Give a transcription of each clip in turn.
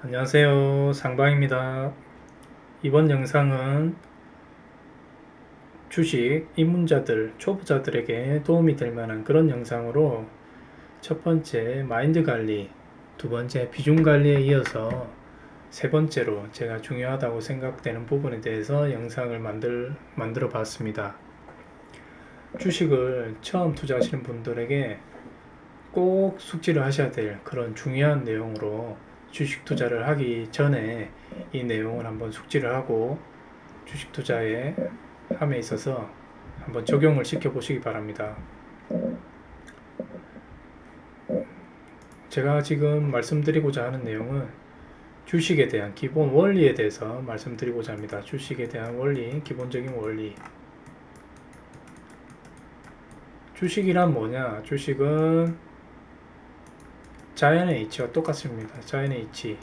안녕하세요. 상방입니다. 이번 영상은 주식 입문자들, 초보자들에게 도움이 될 만한 그런 영상으로 첫 번째 마인드 관리, 두 번째 비중 관리에 이어서 세 번째로 제가 중요하다고 생각되는 부분에 대해서 영상을 만들어 봤습니다. 주식을 처음 투자하시는 분들에게 꼭 숙지를 하셔야 될 그런 중요한 내용으로 주식 투자를 하기 전에 이 내용을 한번 숙지를 하고 주식 투자에 함에 있어서 한번 적용을 시켜 보시기 바랍니다. 제가 지금 말씀드리고자 하는 내용은 주식에 대한 기본 원리에 대해서 말씀드리고자 합니다. 주식에 대한 원리, 기본적인 원리. 주식이란 뭐냐? 주식은 자연의 이치와 똑같습니다. 자연의 이치.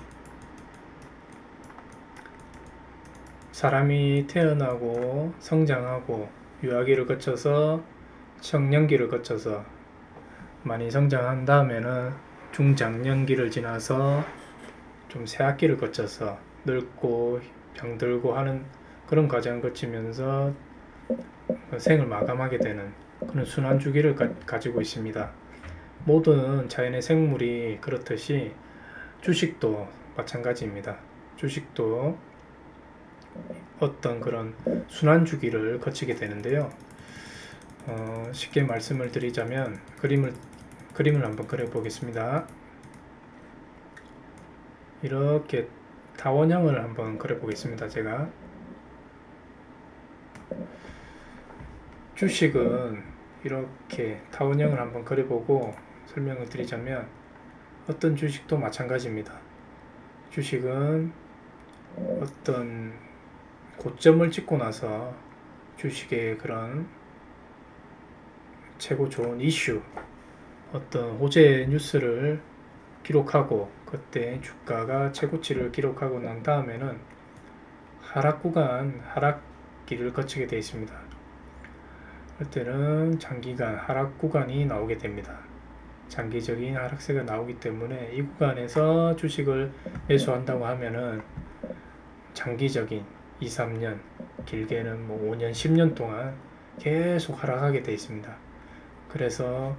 사람이 태어나고 성장하고 유아기를 거쳐서 청년기를 거쳐서 많이 성장한 다음에는 중장년기를 지나서 좀 새학기를 거쳐서 늙고 병들고 하는 그런 과정을 거치면서 생을 마감하게 되는 그런 순환 주기를 가지고 있습니다. 모든 자연의 생물이 그렇듯이 주식도 마찬가지입니다. 주식도 어떤 그런 순환 주기를 거치게 되는데요. 쉽게 말씀을 드리자면 그림을 한번 그려 보겠습니다. 이렇게 타원형을 한번 그려 보겠습니다. 제가 주식은 이렇게 타원형을 한번 그려보고 설명을 드리자면 어떤 주식도 마찬가지입니다. 주식은 어떤 고점을 찍고 나서 주식의 그런 최고 좋은 이슈, 어떤 호재 뉴스를 기록하고 그때 주가가 최고치를 기록하고 난 다음에는 하락 구간, 하락기를 거치게 되어 있습니다. 그때는 장기간 하락 구간이 나오게 됩니다. 장기적인 하락세가 나오기 때문에 이 구간에서 주식을 매수한다고 하면은 장기적인 2, 3년, 길게는 뭐 5년, 10년 동안 계속 하락하게 되어 있습니다. 그래서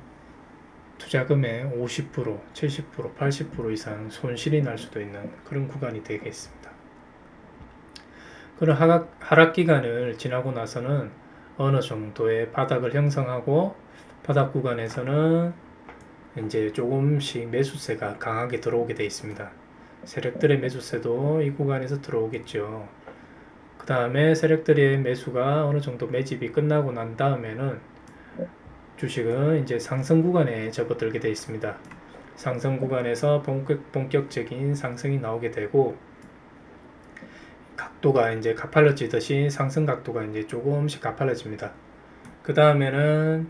투자금의 50%, 70%, 80% 이상 손실이 날 수도 있는 그런 구간이 되겠습니다. 그런 하락 기간을 지나고 나서는 어느 정도의 바닥을 형성하고 바닥 구간에서는 이제 조금씩 매수세가 강하게 들어오게 되어 있습니다. 세력들의 매수세도 이 구간에서 들어오겠죠. 그 다음에 세력들의 매수가 어느 정도 매집이 끝나고 난 다음에는 주식은 이제 상승 구간에 접어들게 되어 있습니다. 상승 구간에서 본격적인 상승이 나오게 되고 각도가 이제 가팔라지듯이 상승 각도가 이제 조금씩 가팔라집니다. 그 다음에는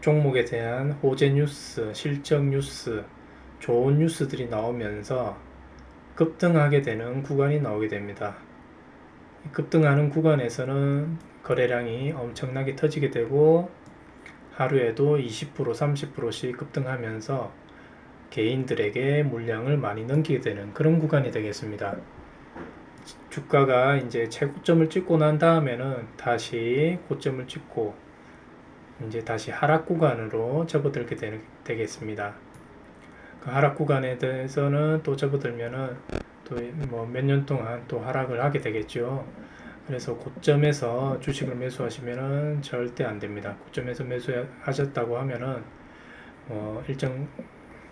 종목에 대한 호재 뉴스, 실적 뉴스, 좋은 뉴스들이 나오면서 급등하게 되는 구간이 나오게 됩니다. 급등하는 구간에서는 거래량이 엄청나게 터지게 되고 하루에도 20%, 30%씩 급등하면서 개인들에게 물량을 많이 넘기게 되는 그런 구간이 되겠습니다. 주가가 이제 최고점을 찍고 난 다음에는 다시 고점을 찍고 이제 다시 하락 구간으로 접어들게 되겠습니다. 그 하락 구간에 대해서는 또 접어들면은 또 뭐 몇 년 동안 또 하락을 하게 되겠죠. 그래서 고점에서 주식을 매수하시면은 절대 안 됩니다. 고점에서 매수하셨다고 하면은 일정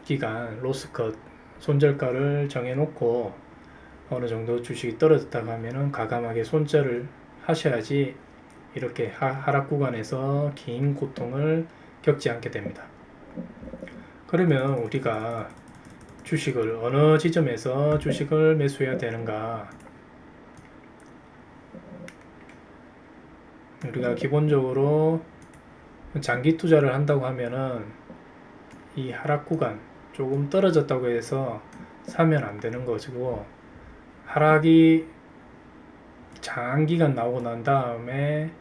기간 로스컷 손절가를 정해놓고 어느 정도 주식이 떨어졌다고 하면은 과감하게 손절을 하셔야지 이렇게 하락 구간에서 긴 고통을 겪지 않게 됩니다. 그러면 우리가 주식을 어느 지점에서 주식을 매수해야 되는가? 우리가 기본적으로 장기 투자를 한다고 하면은 이 하락 구간 조금 떨어졌다고 해서 사면 안 되는 것이고 하락이 장기간 나오고 난 다음에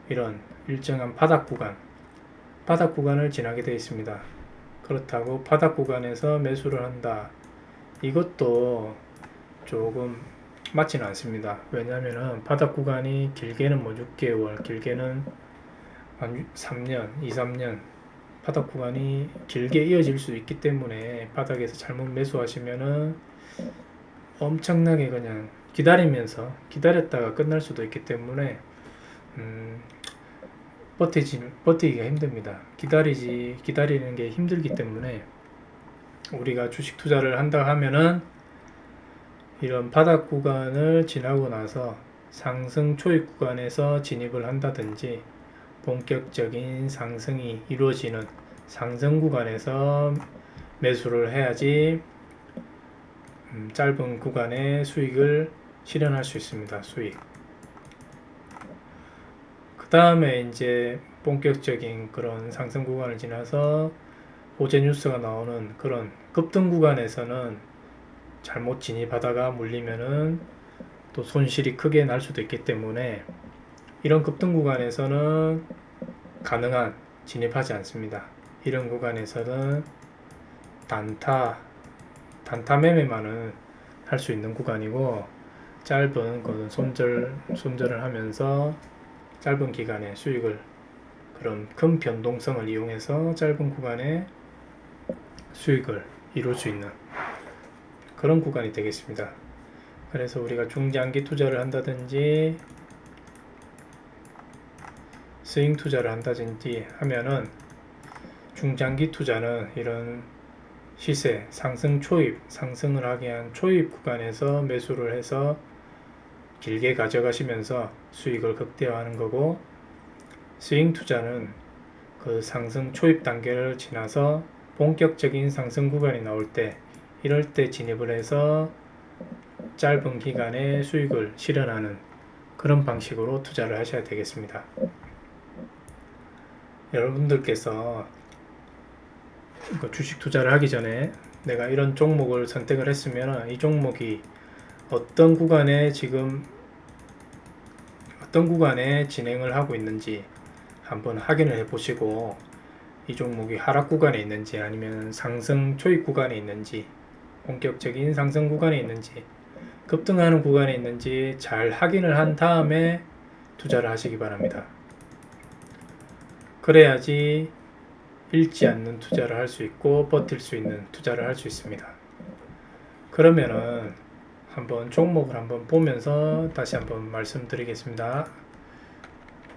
이런 일정한 바닥 구간을 지나게 되어 있습니다. 그렇다고 바닥 구간에서 매수를 한다. 이것도 조금 맞지는 않습니다. 왜냐하면 바닥 구간이 길게는 뭐 6개월, 길게는 한 3년, 2, 3년 바닥 구간이 길게 이어질 수 있기 때문에 바닥에서 잘못 매수하시면은 엄청나게 그냥 기다렸다가 끝날 수도 있기 때문에 버티기가 힘듭니다. 기다리는 게 힘들기 때문에 우리가 주식 투자를 한다 하면은 이런 바닥 구간을 지나고 나서 상승 초입 구간에서 진입을 한다든지 본격적인 상승이 이루어지는 상승 구간에서 매수를 해야지 짧은 구간의 수익을 실현할 수 있습니다. 수익. 그 다음에 이제 본격적인 그런 상승 구간을 지나서 호재 뉴스가 나오는 그런 급등 구간에서는 잘못 진입하다가 물리면은 또 손실이 크게 날 수도 있기 때문에 이런 급등 구간에서는 가능한 진입하지 않습니다. 이런 구간에서는 단타 매매만은 할 수 있는 구간이고 짧은 손절을 하면서 짧은 기간에 수익을 그런 큰 변동성을 이용해서 짧은 구간에 수익을 이룰 수 있는 그런 구간이 되겠습니다. 그래서 우리가 중장기 투자를 한다든지 스윙 투자를 한다든지 하면은 중장기 투자는 이런 시세 상승을 하게 한 초입 구간에서 매수를 해서 길게 가져가시면서 수익을 극대화하는 거고, 스윙 투자는 그 상승 초입 단계를 지나서 본격적인 상승 구간이 나올 때 이럴 때 진입을 해서 짧은 기간에 수익을 실현하는 그런 방식으로 투자를 하셔야 되겠습니다. 여러분들께서 주식 투자를 하기 전에 내가 이런 종목을 선택을 했으면 이 종목이 어떤 구간에 진행을 하고 있는지 한번 확인을 해 보시고, 이 종목이 하락 구간에 있는지 아니면 상승 초입 구간에 있는지 본격적인 상승 구간에 있는지 급등하는 구간에 있는지 잘 확인을 한 다음에 투자를 하시기 바랍니다. 그래야지 잃지 않는 투자를 할 수 있고 버틸 수 있는 투자를 할 수 있습니다. 그러면은 한번 종목을 한번 보면서 다시 한번 말씀드리겠습니다.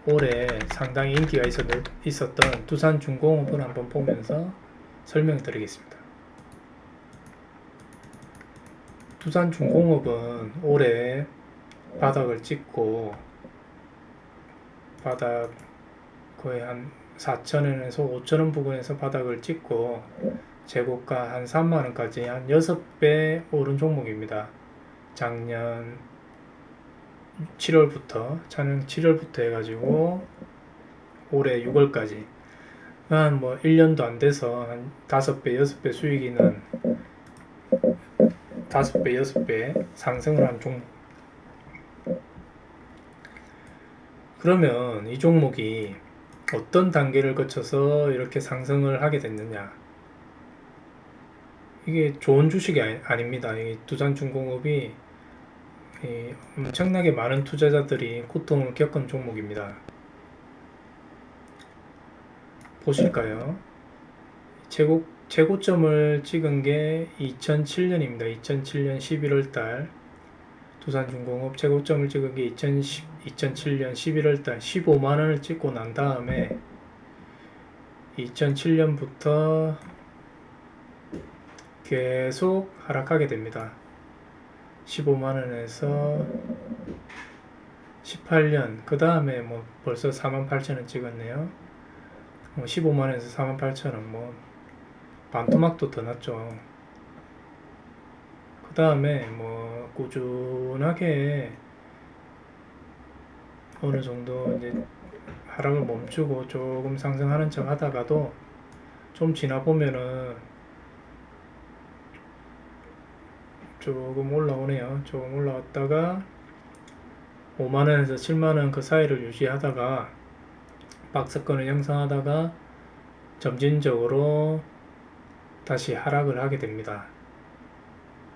올해 상당히 인기가 있었던 두산중공업을 한번 보면서 설명드리겠습니다. 두산중공업은 올해 바닥을 찍고 바닥 거의 한 4,000원에서 5,000원 부근에서 바닥을 찍고 재고가 한 3만원까지 한 6배 오른 종목입니다. 작년 7월부터 해가지고 올해 6월까지 한 뭐 1년도 안 돼서 한 5배, 6배 수익이 난 5배, 6배 상승을 한 종목. 그러면 이 종목이 어떤 단계를 거쳐서 이렇게 상승을 하게 됐느냐? 이게 좋은 주식이 아닙니다. 이 두산중공업이 엄청나게 많은 투자자들이 고통을 겪은 종목입니다. 보실까요? 최고점을 찍은 게 2007년입니다. 2007년 11월달 두산중공업 최고점을 찍은 게 2007년 11월달 15만원을 찍고 난 다음에 2007년부터 계속 하락하게 됩니다. 15만원에서 18년 그 다음에 뭐 벌써 48,000원 찍었네요. 15만원에서 48,000원 뭐 반토막도 더 났죠. 그 다음에 뭐 꾸준하게 어느 정도 이제 하락을 멈추고 조금 상승하는 척 하다가도 좀 지나 보면은 조금 올라오네요. 조금 올라왔다가 5만원에서 7만원 그 사이를 유지하다가 박스권을 형성하다가 점진적으로 다시 하락을 하게 됩니다.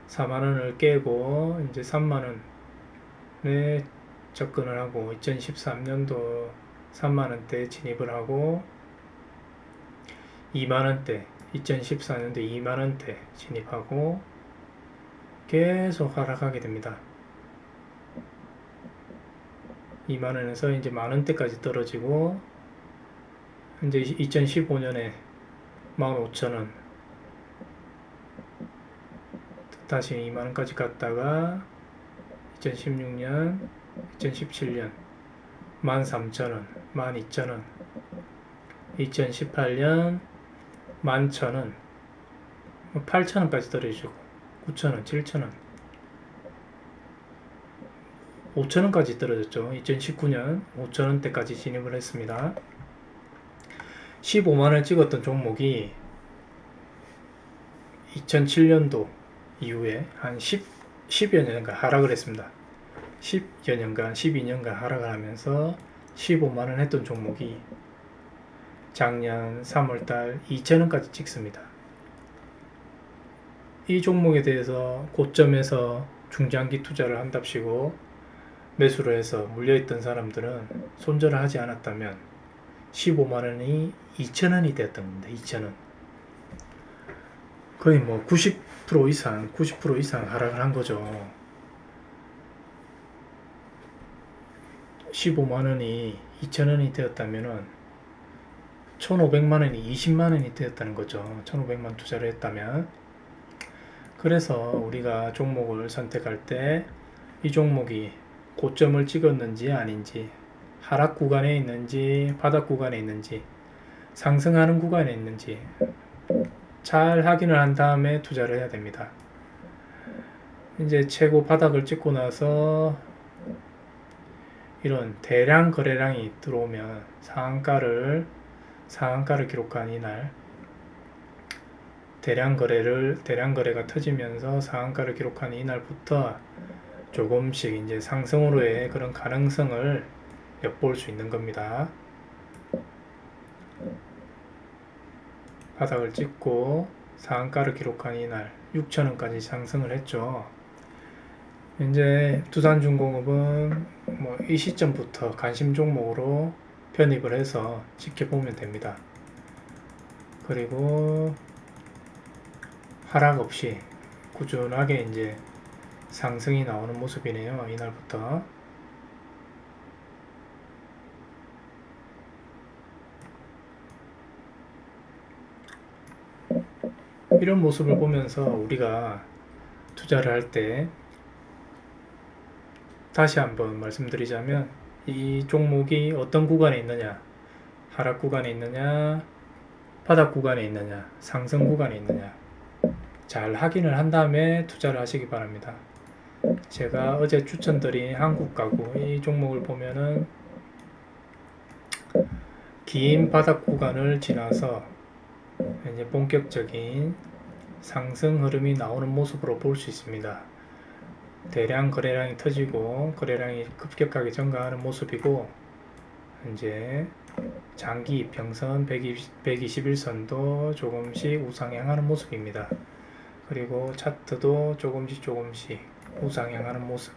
4만원을 깨고 이제 3만원에 접근을 하고 2013년도 3만원대 진입을 하고 2만원대 2014년도 2만원대 진입하고 계속 하락하게 됩니다. 2만원에서 이제 만원대까지 떨어지고 이제 2015년에 15,000원 다시 2만원까지 갔다가 2016년 2017년 13,000원 12,000원 2018년 11,000원 8,000원까지 떨어지고 9,000원 7,000원 5,000원까지 떨어졌죠. 2019년 5,000원대까지 진입을 했습니다. 15만원 찍었던 종목이 2007년도 이후에 한 10여 년간 하락을 했습니다. 10여 년간, 12년간 하락을 하면서 15만원 했던 종목이 작년 3월달 2,000원까지 찍습니다. 이 종목에 대해서 고점에서 중장기 투자를 한답시고 매수를 해서 물려있던 사람들은 손절을 하지 않았다면 15만원이 2,000원이 되었던 겁니다. 2,000원. 거의 뭐 90% 이상 하락을 한 거죠. 15만원이 2,000원이 되었다면은 1,500만원이 20만원이 되었다는 거죠. 1,500만 투자를 했다면. 그래서 우리가 종목을 선택할 때 이 종목이 고점을 찍었는지 아닌지, 하락 구간에 있는지 바닥 구간에 있는지, 상승하는 구간에 있는지 잘 확인을 한 다음에 투자를 해야 됩니다. 이제 최고 바닥을 찍고 나서 이런 대량 거래량이 들어오면 상한가를 기록한 이날 대량 거래가 터지면서 상한가를 기록한 이날부터 조금씩 이제 상승으로의 그런 가능성을 엿볼 수 있는 겁니다. 바닥을 찍고 상한가를 기록한 이날 6,000원까지 상승을 했죠. 이제 두산중공업은 뭐 이 시점부터 관심 종목으로 편입을 해서 지켜보면 됩니다. 그리고 하락 없이 꾸준하게 이제 상승이 나오는 모습이네요. 이날부터. 이런 모습을 보면서 우리가 투자를 할 때 다시 한번 말씀드리자면 이 종목이 어떤 구간에 있느냐, 하락 구간에 있느냐, 바닥 구간에 있느냐, 상승 구간에 있느냐 잘 확인을 한 다음에 투자를 하시기 바랍니다. 제가 어제 추천드린 한국가구 이 종목을 보면은 긴 바닥 구간을 지나서 이제 본격적인 상승 흐름이 나오는 모습으로 볼 수 있습니다. 대량 거래량이 터지고 거래량이 급격하게 증가하는 모습이고 이제 장기 이평선 121선도 조금씩 우상향하는 모습입니다. 그리고 차트도 조금씩 우상향하는 모습.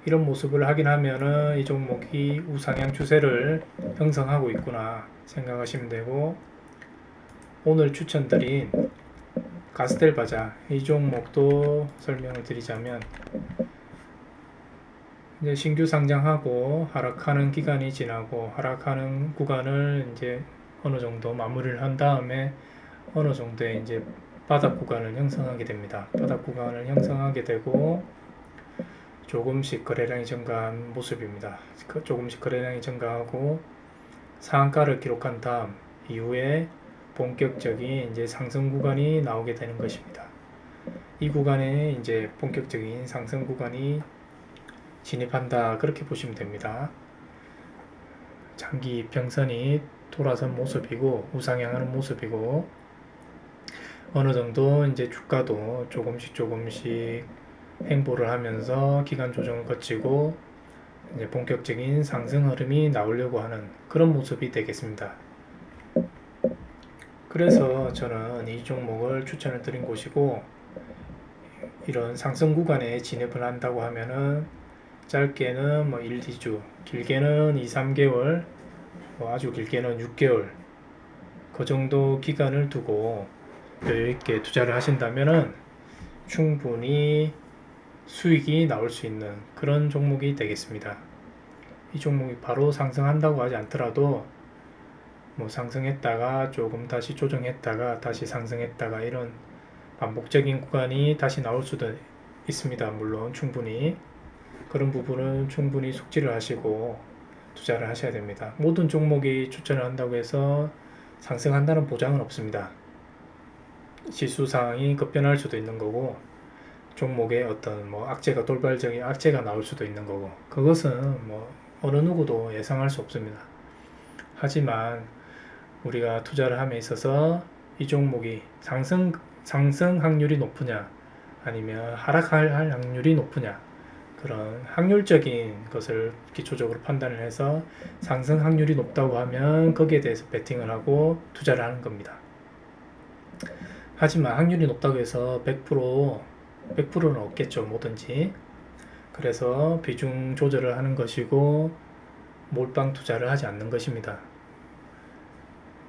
이런 모습을 확인하면은 이 종목이 우상향 추세를 형성하고 있구나 생각하시면 되고, 오늘 추천드린 가스텔바자 이 종목도 설명을 드리자면 이제 신규 상장하고 하락하는 기간이 지나고 하락하는 구간을 이제 어느 정도 마무리를 한 다음에 어느 정도의 이제 바닥 구간을 형성하게 됩니다. 바닥 구간을 형성하게 되고 조금씩 거래량이 증가한 모습입니다. 조금씩 거래량이 증가하고 상한가를 기록한 다음 이후에 본격적인 이제 상승 구간이 나오게 되는 것입니다. 이 구간에 이제 본격적인 상승 구간이 진입한다, 그렇게 보시면 됩니다. 장기 평선이 돌아선 모습이고 우상향하는 모습이고 어느 정도 이제 주가도 조금씩 행보를 하면서 기간 조정을 거치고 이제 본격적인 상승 흐름이 나오려고 하는 그런 모습이 되겠습니다. 그래서 저는 이 종목을 추천을 드린 곳이고, 이런 상승 구간에 진입을 한다고 하면은 짧게는 뭐 1, 2주, 길게는 2, 3개월, 뭐 아주 길게는 6개월 그 정도 기간을 두고 여유있게 투자를 하신다면은 충분히 수익이 나올 수 있는 그런 종목이 되겠습니다. 이 종목이 바로 상승한다고 하지 않더라도 뭐 상승했다가 조금 다시 조정했다가 다시 상승했다가 이런 반복적인 구간이 다시 나올 수도 있습니다. 물론 충분히 그런 부분은 충분히 숙지를 하시고 투자를 하셔야 됩니다. 모든 종목이 추천을 한다고 해서 상승한다는 보장은 없습니다. 지수 상황이 급변할 수도 있는 거고 종목에 어떤 뭐 악재가 돌발적인 악재가 나올 수도 있는 거고 그것은 뭐 어느 누구도 예상할 수 없습니다. 하지만 우리가 투자를 함에 있어서 이 종목이 상승 확률이 높으냐 아니면 하락할 확률이 높으냐 그런 확률적인 것을 기초적으로 판단을 해서 상승 확률이 높다고 하면 거기에 대해서 베팅을 하고 투자를 하는 겁니다. 하지만 확률이 높다고 해서 100%는 없겠죠. 뭐든지. 그래서 비중 조절을 하는 것이고 몰빵 투자를 하지 않는 것입니다.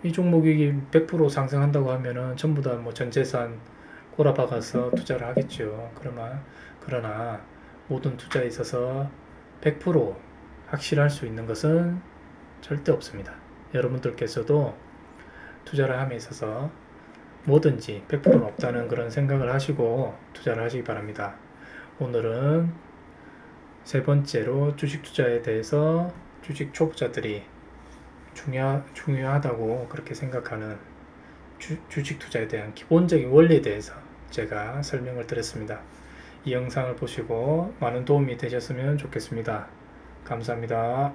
이 종목이 100% 상승한다고 하면은 전부 다 뭐 전재산 꼬라박아서 투자를 하겠죠. 그러나 모든 투자에 있어서 100% 확실할 수 있는 것은 절대 없습니다. 여러분들께서도 투자를 함에 있어서 뭐든지 100%는 없다는 그런 생각을 하시고 투자를 하시기 바랍니다. 오늘은 세 번째로 주식 투자에 대해서 주식 초보자들이 중요하다고 그렇게 생각하는 주식 투자에 대한 기본적인 원리에 대해서 제가 설명을 드렸습니다. 이 영상을 보시고 많은 도움이 되셨으면 좋겠습니다. 감사합니다.